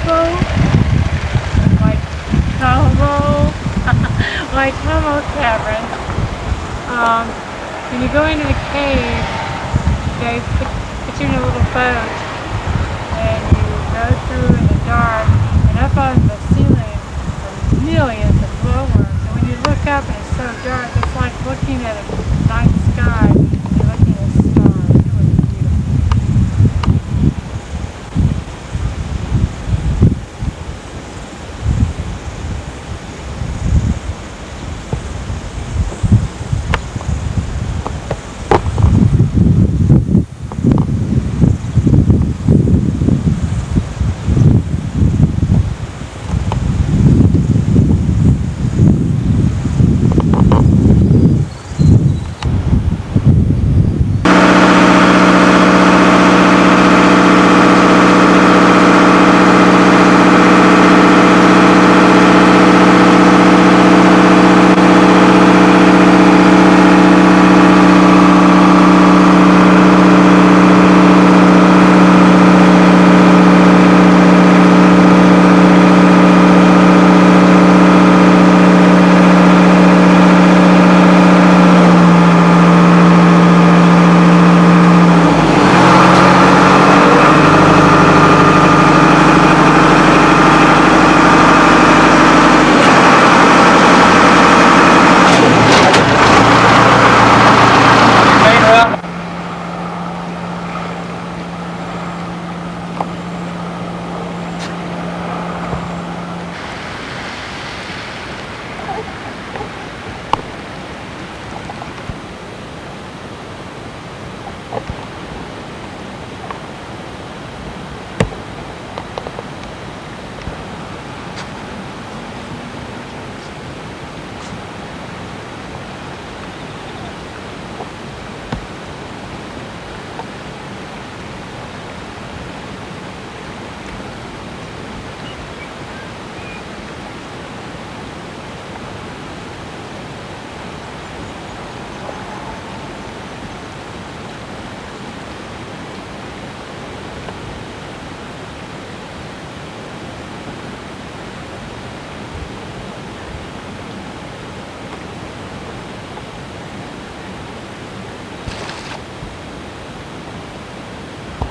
boat, like Como, like Como Cavern. When you go into the cave, they put you in a little boat, and you go through in the dark, and up on the ceiling are millions of glowworms. And when you look up and it's so dark, it's like looking at a night sky. You're looking at stars. It was beautiful.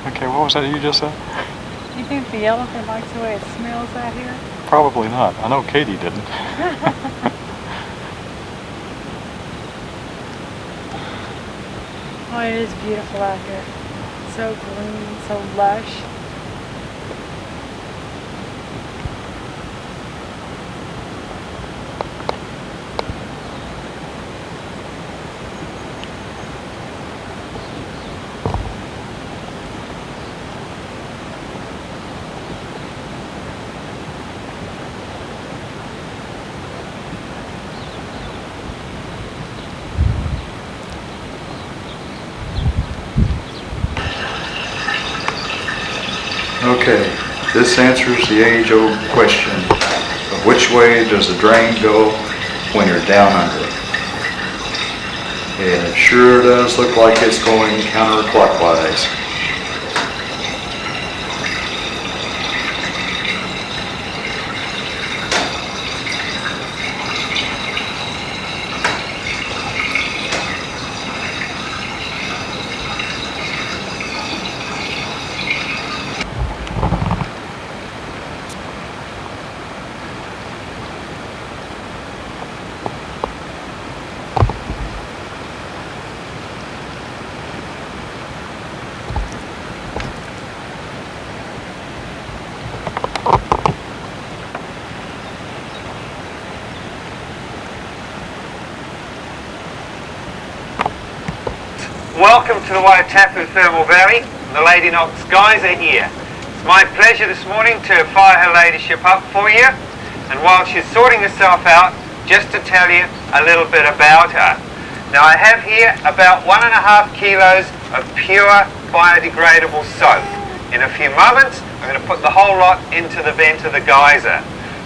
Okay, what was that you just said? Do you think the elephant likes the way it smells out here? Probably not. I know Katie didn't. Oh, it is beautiful out here. So green, so lush. Okay, this answers the age-old question of which way does the drain go when you're down under it. And it sure does look like it's going counterclockwise. Welcome to the Waitapu Thermal Valley. The Lady Knox Geyser here. It's my pleasure this morning to fire Her Ladyship up for you, and while she's sorting herself out, just to tell you a little bit about her. Now I have here about 1.5 kilos of pure biodegradable soap. In a few moments I'm going to put the whole lot into the vent of the geyser.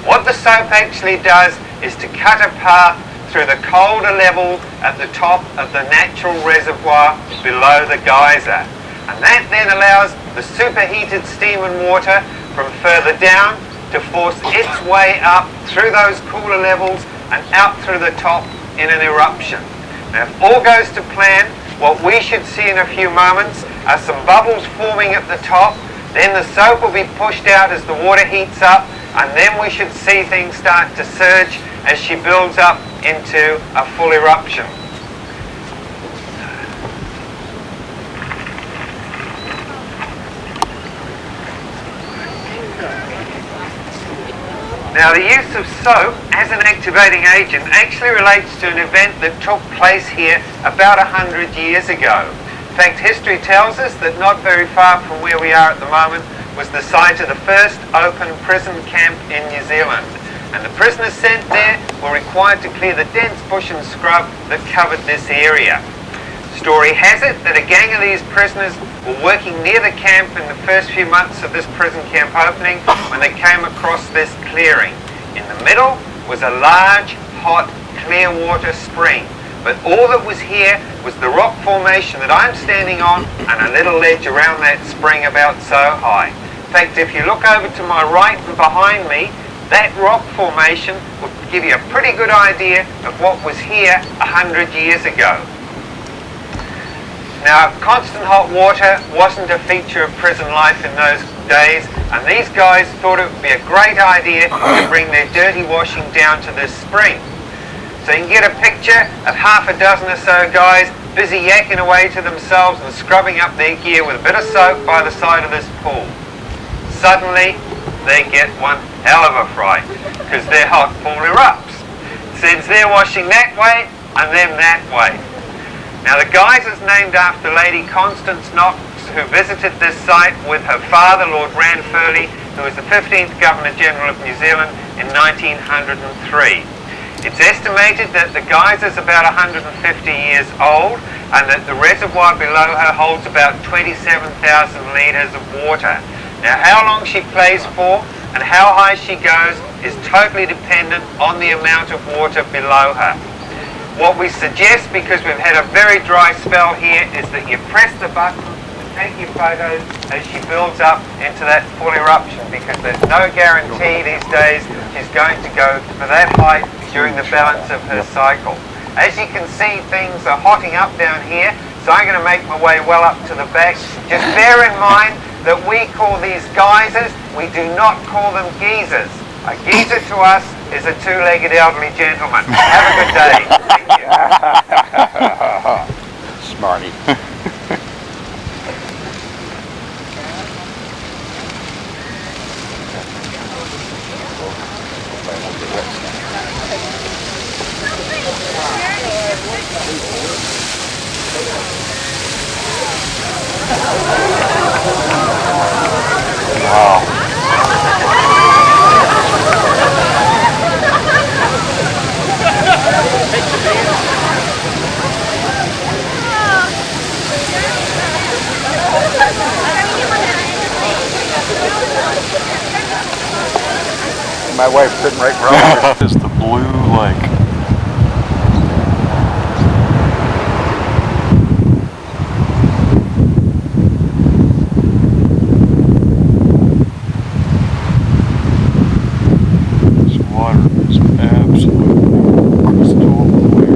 What the soap actually does is to cut a path through the colder level at the top of the natural reservoir below the geyser. And that then allows the superheated steam and water from further down to force its way up through those cooler levels and out through the top in an eruption. Now, if all goes to plan, what we should see in a few moments are some bubbles forming at the top, then the soap will be pushed out as the water heats up, and then we should see things start to surge as she builds up into a full eruption. Now, the use of soap as an activating agent actually relates to an event that took place here about 100 years ago. In fact, history tells us that not very far from where we are at the moment was the site of the first open prison camp in New Zealand. And the prisoners sent there were required to clear the dense bush and scrub that covered this area. Story has it that a gang of these prisoners were working near the camp in the first few months of this prison camp opening when they came across this clearing. In the middle was a large, hot, clear water spring. But all that was here was the rock formation that I'm standing on and a little ledge around that spring about so high. In fact, if you look over to my right and behind me, that rock formation will give you a pretty good idea of what was here 100 years ago. Now, constant hot water wasn't a feature of prison life in those days, and these guys thought it would be a great idea to bring their dirty washing down to this spring. So you can get a picture of half a dozen or so guys busy yakking away to themselves and scrubbing up their gear with a bit of soap by the side of this pool. Suddenly, they get one hell of a fright, because their hot pool erupts. Since they're washing that way, and them that way. Now, the guys is named after Lady Constance Knox, who visited this site with her father, Lord Ranfurly, who was the 15th Governor-General of New Zealand in 1903. It's estimated that the geyser is about 150 years old and that the reservoir below her holds about 27,000 litres of water. Now, how long she plays for and how high she goes is totally dependent on the amount of water below her. What we suggest, because we've had a very dry spell here, is that you press the button and take your photos as she builds up into that full eruption, because there's no guarantee these days she's going to go for that height during the balance of her cycle. As you can see, things are hotting up down here, so I'm going to make my way well up to the back. Just bear in mind that we call these geysers, we do not call them geezers. A geezer to us is a two-legged elderly gentleman. Have a good day. Thank you. Smarty. Wow. My wife's sitting right in front of me. That is the Blue Lake. This water is absolutely crystal clear.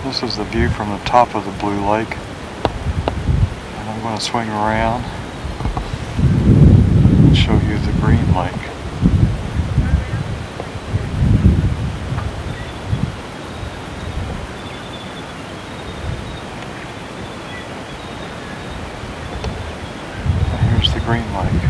This is the view from the top of the Blue Lake, and I'm going to swing around and show you the Green Lake. And here's the Green Lake.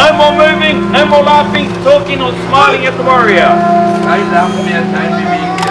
No more moving, no more laughing, talking or smiling at the warrior. Kein Lachen mehr, kein Bewegen mehr.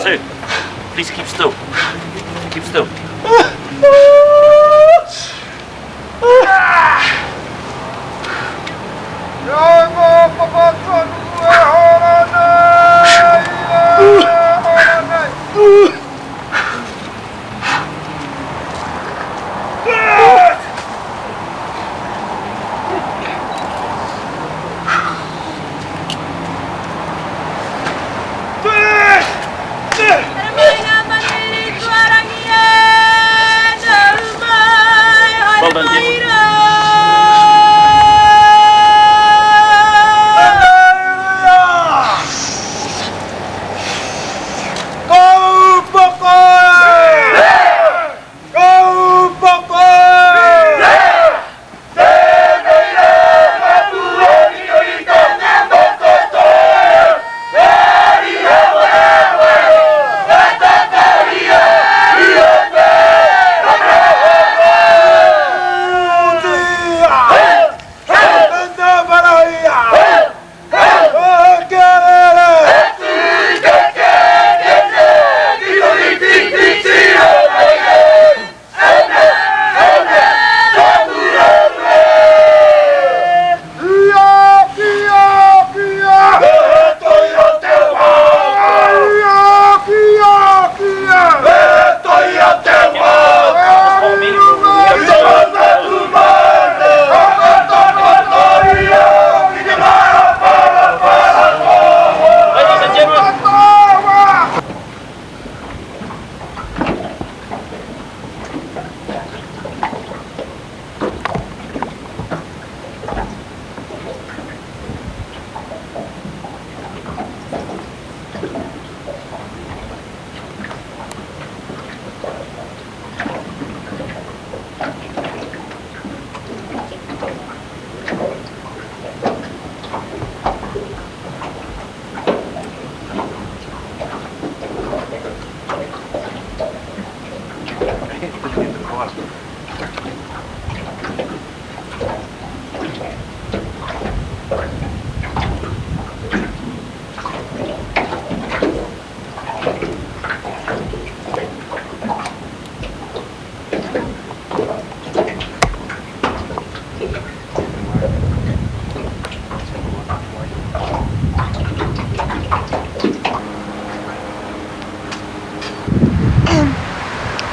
Sue, please keep still. Keep still. Well done, Jim.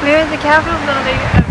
We're in the Capitol building.